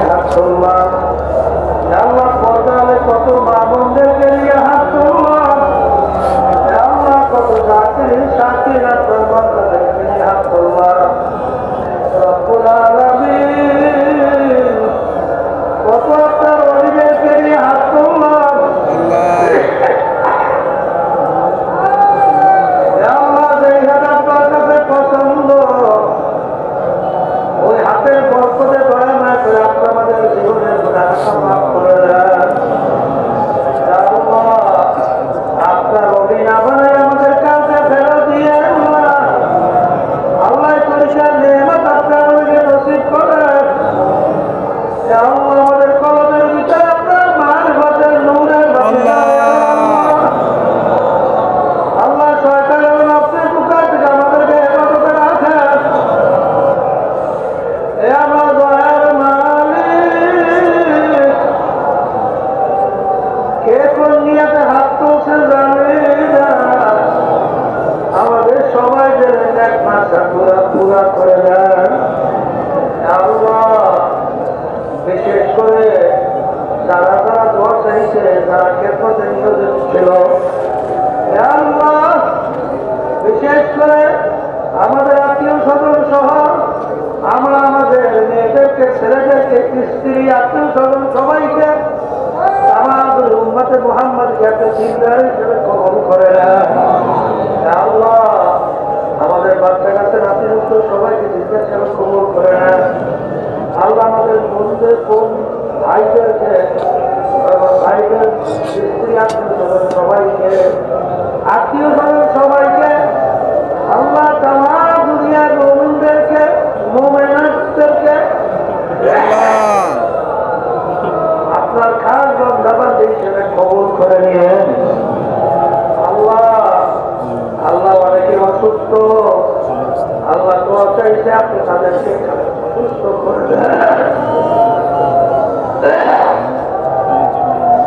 হাত তুললাম। আল্লাহ পর্দালে কত মা বোনদেরকে নিয়ে হাত তুললাম। আল্লাহ কত জাতির সাথীর আপনার বান্দাদেরকে নিয়ে হাত তুললাম। রব্বুল আলামিন কত আপনার ওলিদেরকে নিয়ে হাত তুললাম। আল্লাহ যেই হাত আপনার কাছে পছন্দ ওই হাতের বরকতে দয়া না করে আপনি আমাদের জীবনের গুনাহটা মাফ করে দেন। আপনার ওলি না বানাই আমাদের কাছে ফেরত দিয়ে আল্লাহ পরিষ্কার নেয়ামত আপনার ওলিকে নসিব করেন। আল্লাহ আমাদের কলমের ভিতরে আপনার মারিফতের নূরের বাতি আল্লাহ শয়তানের নফসের কুকার থেকে আমাদেরকে হেফাজতে রাখেন। এ আমার দয়ার মালিক কে কোন নিয়তে হাত তুলছে জানি না। আমাদের সবাইকে এক মাসা পুরা করে দেন। আল্লাহ বিশেষ করে যারা যারা দোয়া চাইছে যারা খেদমতে নিয়োজিত ছিল আল্লাহ বিশেষ করে আমাদের আত্মীয় স্বজন সহ আমরা আমাদের মেয়েদেরকে ছেলেদেরকে স্ত্রী আত্মীয় স্বজন সবাইকে আমাদের উম্মতে মুহাম্মদকে একটা জিন্দার হিসেবে কবুল করে নেন। আল্লাহ আমাদের বাচ্চা কাছে নাতি মুক্ত সবাইকে জিজ্ঞাসা হিসেবে কবুল করে নেন। আল্লাহ আমাদের বন্ধুদের কোন ভাইদেরকে ভাইদের স্ত্রী আত্মীয় স্বজন সবাইকে আত্মীয় স্বজন সবাইকে আল্লাহ তামাম দুনিয়ার মুমিনদেরকে মুমিনাতদেরকে আপনার খাস বান্দাবান্দি হিসেবে কবুল করে নিয়েন। আল্লাহ আল্লাহ অনেকে অসুস্থ আল্লাহ দোয়া চাইছে আপনি তাদেরকে সুস্থ করে দেন।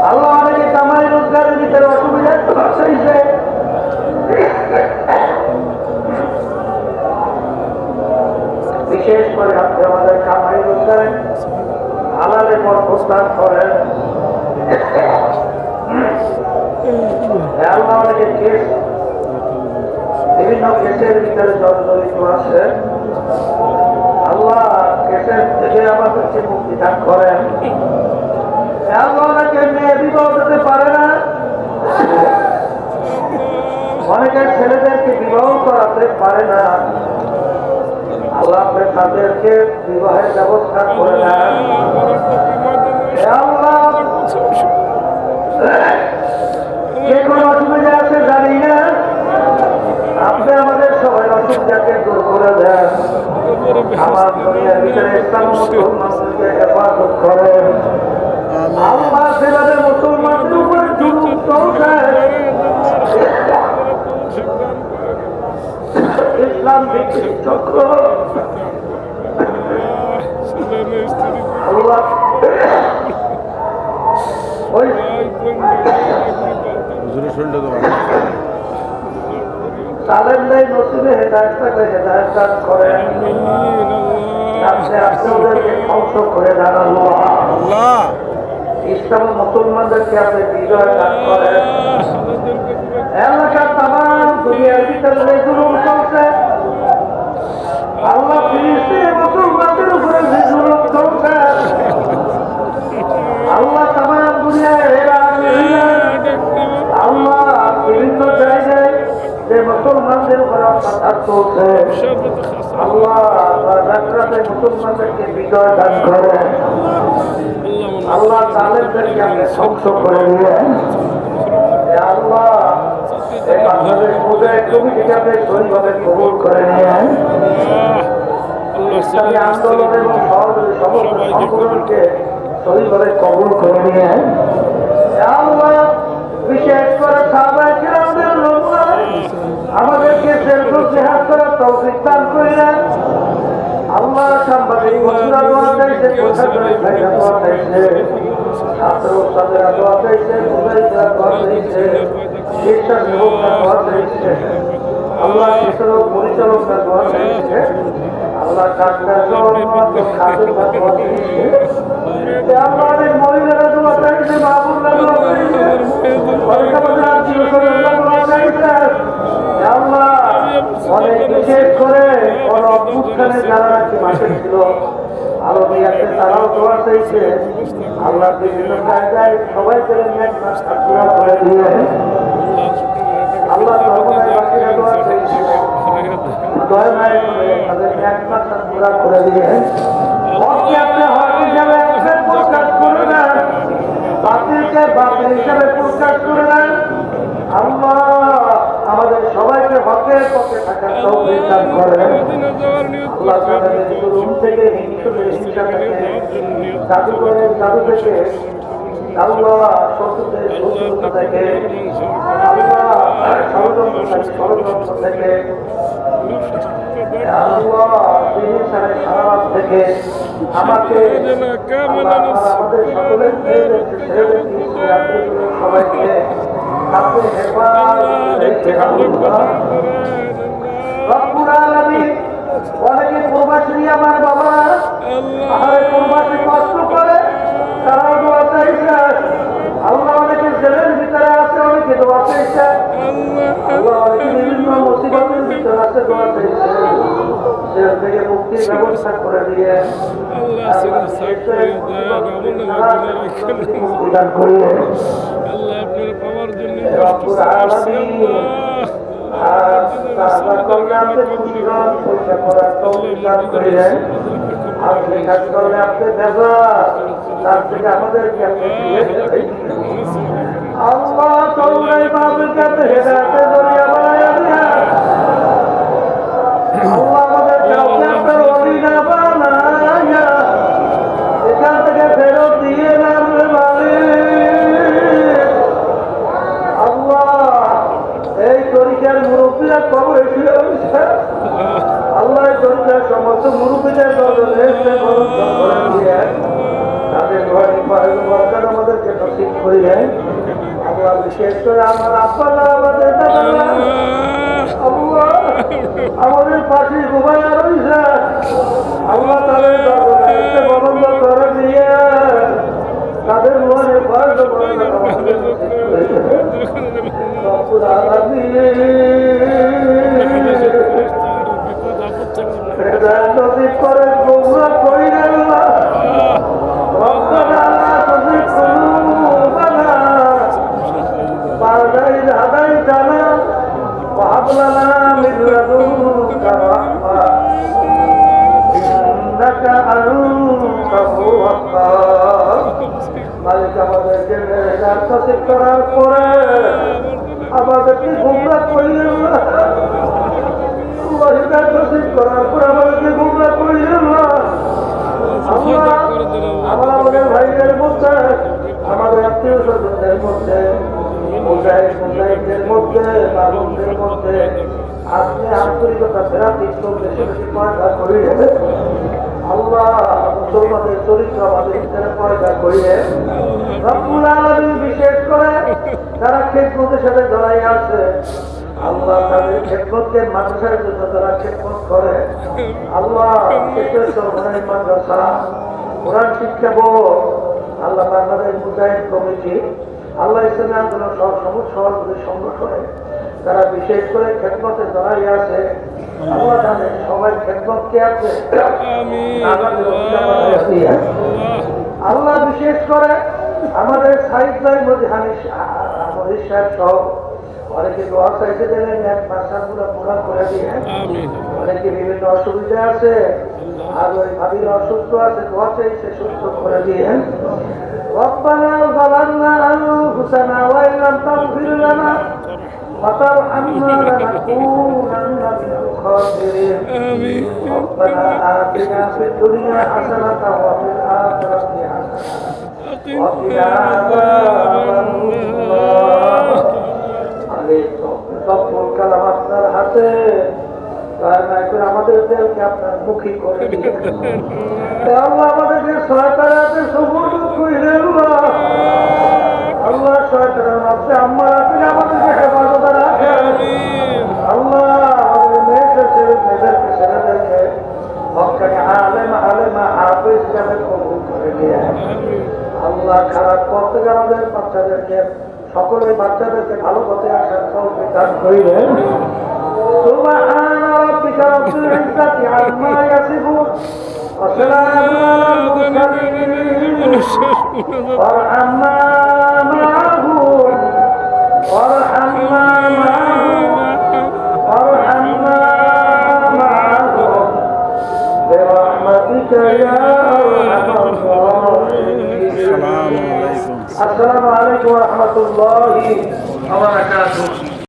আল্লাহ অনেকে কামাই রোজগারের ভিতরে অসুবিধা চাইছে বিশেষ করে আপনি আমাদের কামাই রোজগারে হালালে বরকত দান করেন। আল্লাহ অনেকে কেস বিভিন্ন কেসের ভিতরে জড়িত আছে আল্লাহ কেসের থেকে আমাদেরকে মুক্তি দান করেন। আল্লাহ অনেকে মেয়ে বিবাহ দিতে পারে না অনেকের ছেলেদেরকে বিবাহ করাতে পারে না আল্লাহ আপনি তাদেরকে বিবাহের ব্যবস্থা করে নেন। আল্লাহ যে কোনো অসুবিধা আছে জানি না আপনি আমাদের সবাই অসুবিধাকে দূর করে দেন। আমার দুনিয়ার ভিতরে ইসলাম মুসলমানদেরকে হেফাজত করেন। আল্লাহ সেভাবে মুসলমানদের উপরে জুলুম চলছে ইসলাম ভিত্তিক চক্র আল্লাহ ওই তাদের নেই নসিবে হেদায়েতটাকে হেদায়েত দান করেন। আপনি ওদেরকে ধ্বংস করে দেন। আল্লাহ ইসলাম মুসলমানদেরকে আপনি বিজয় দান করেন। এলাকার তামাম দুনিয়ার ভিতরে জুলুম চলছে আল্লাহ ফিলিস্তিনে মুসলমানদের উপরে যে জুলুম চলছে আল্লাহ তামাম দুনিয়ায় আল্লাহ বিভিন্ন জায়গায় যে মুসলমানদের উপরে অত্যাচার চলছে আল্লাহ রাতে মুসলমানদেরকে বিজয় দান করেন। আল্লাহ জালেমদেরকে আপনি ধ্বংস করে দিলেন। আল্লাহ এই বাংলাদেশ মুজাহিদ কমিটিকে আপনি সহিভাবে কবুল করে নিয়েন। ইসলামী আন্দোলন এবং সহযোগী সমস্ত সংগঠনকে সহিভাবে কবুল করে নিয়েন। আল্লাহ বিশেষ করে সাহাবায়ে কিরামদের নমুনা আমাদেরকে সেরকম জিহাদ করার তৌফিক দান করিলেন। আল্লাহ সাংবাদিক বন্ধুরা দোয়া চাইছে, প্রশাসনিক ভাইরা দোয়া চাইছে, ছাত্র ছাত্রীরা দোয়া চাইছে, মুজাহিদরা দোয়া চাইছে, স্বেচ্ছাসেবকরা দোয়া চাইছে, আল্লাহ শিশুর পরিচালকরা দোয়া চাইছে। আল্লাহ ডাক্তার খাদ্য আমাদের মহিলারা দোয়া চাইছে, বাবুরা দোয়া চাইছে, অনেক বিশেষ করে অভ্যুত্থানে যারা নাকি মাঠে ছিল আরো আছে তারাও দোয়া চাইছে। আল্লাহ বিভিন্ন জায়গায় সবাই করে করে দিয়ে আল্লাহ বাকিরা দোয়া চাইছে, দয়া মায় করে তাদের একমাত্র পুরা করে দিয়ে আপনি হক হিসাবে প্রকাশ করে দেন, বাতিলকে বাতিল হিসাবে প্রকাশ করে দেন। আল্লাহ আমাদের সবাইকে হকের পথে থাকার তৌফিক দান করেন। আল্লাহ তাআলা রুম থেকে হিংসা থেকে জাদুঘরের জাদু থেকে আল্লাহ শত্রুদের শত্রুতা থেকে আল্লাহ ষড়যন্ত্র থেকে আল্লাহ থেকে আমাকে আমাদের সকলের সবাইকে আপনি অনেকে প্রবাসী আমার বাবা প্রবাসী কষ্ট করে তারাও দোয়া চাইছে। আল্লাহ অনেকে জেলের ভিতরে আছে, অনেকে দোয়া চাইছে। আল্লাহ অনেকে বিভিন্ন মুসিবতের ভিতরে আছে, দোয়া চাইছে। জেল থেকে মুক্তির ব্যবস্থা করে দিয়ে মুক্তিদান করিয়ে আমাদেরকে আল্লাহ তোমরাই বাবুকে হেদায়েতে জড়িয়ে বানায়া দিয়া আল্লাহ আমাদের কাউকে আপনার ওলি না বানায়া এখান থেকে ফেরত দিয়ে নামলে মালিক। আল্লাহ এই তরিকার মুরব্বীরা কবরে শুয়ে রয়েছে, আল্লাহ এই তরিকার সমস্ত মুরব্বীদের তাদের ঘরে বরকত আমাদেরকে নসিব করিলেন। আল্লাহ বিশেষ করে আমার আব্বা আমাদের আমাদের পাশে ঘুমাইয়া রয়েছে, আল্লাহ তাদের বন্ধ করে দিয়ে তাদের মনে নদীর করে গোমরা করিলেন না মালিক আমাদেরকে করার পরে আমাদেরকে গুমরা করিলেন না, করার পরে আমাদেরকে গুমরা করিলেন না। আমরা আমাদের ভাইদের মধ্যে আমাদের আত্মীয় স্বজনদের মধ্যে মুজাহিদের মধ্যে বাবুদের মধ্যে আপনি আন্তরিকতা ফেরাতে বেশি বেশি পয়দা করিয়ে আল্লাহ মুসলমানের চরিত্র আমাদের ভিতরে পয়দা করিয়ে রব্বুল আলামিন বিশেষ করে যারা খেদমতের সাথে জড়াই আছে আল্লাহ তাদের খেদমতকে মাদ্রাসার জন্য যারা খেদমত করে আল্লাহ মাদ্রাসা কোরআন শিক্ষা বোর্ড আল্লাহ বাংলাদেশ মুজাহিদ কমিটি আল্লাহ ইসলামী আন্দোলন সভাপতি সংগঠনে যারা বিশেষ করে খেদমতে জড়াই আছে আল্লাহ তাদের সবাই খেদমতকে আছে আল্লাহ বিশেষ করে আমাদের সাহিদ ভাই মদিহানি সাহেব সহ অনেকে দোয়া চাইতে দিলেন এক ভাষাগুলো পুরা করে দিয়ে অনেকে বিভিন্ন অসুবিধা আছে আর ওই ভাবির অসুস্থ আছে দোয়া চাইছে সুস্থ করে দিয়ে ربنا ظلمنا أنفسنا وإن لم تغفر لنا وترحمنا لنكونن من الخاسرين ربنا آتنا في الدنيا حسنة وفي الآخرة حسنة وقنا عذاب النار সকল কালাম আপনার হাতে আমাদেরকে আপনার মুখী করে আমাদেরকে সরকারাতে সুবর্ণ করিলেন আল্লাহ সরকারের মধ্যে আমার আপনি আমাদেরকে হেফাজতে রাখেন আল্লাহ আমাদের মেয়েদেরকে ছেলেদেরকে আলেমা হাফেজ হিসাবে কবুল করে নিয়ে আল্লাহ খারাপ করতে আমাদের বাচ্চাদেরকে সকলে বাচ্চাদেরকে ভালো পথে আসার তৌফিক দান করিবেন। সুবহান রাব্বিকা রাব্বিল ইজ্জাতি আম্মা ইয়াসিফুন ওয়া সালামুন আলাল মুরসালিন ওয়ারহামনা মা'হুম ওয়ারহামনা মা'হুম ওয়ারহামনা মা'হুম বিরহমাতিকা ইয়া আরহামার রাহিমিন। আসসালামু আলাইকুম ওয়া রাহমাতুল্লাহি ওয়া বারাকাতুহু।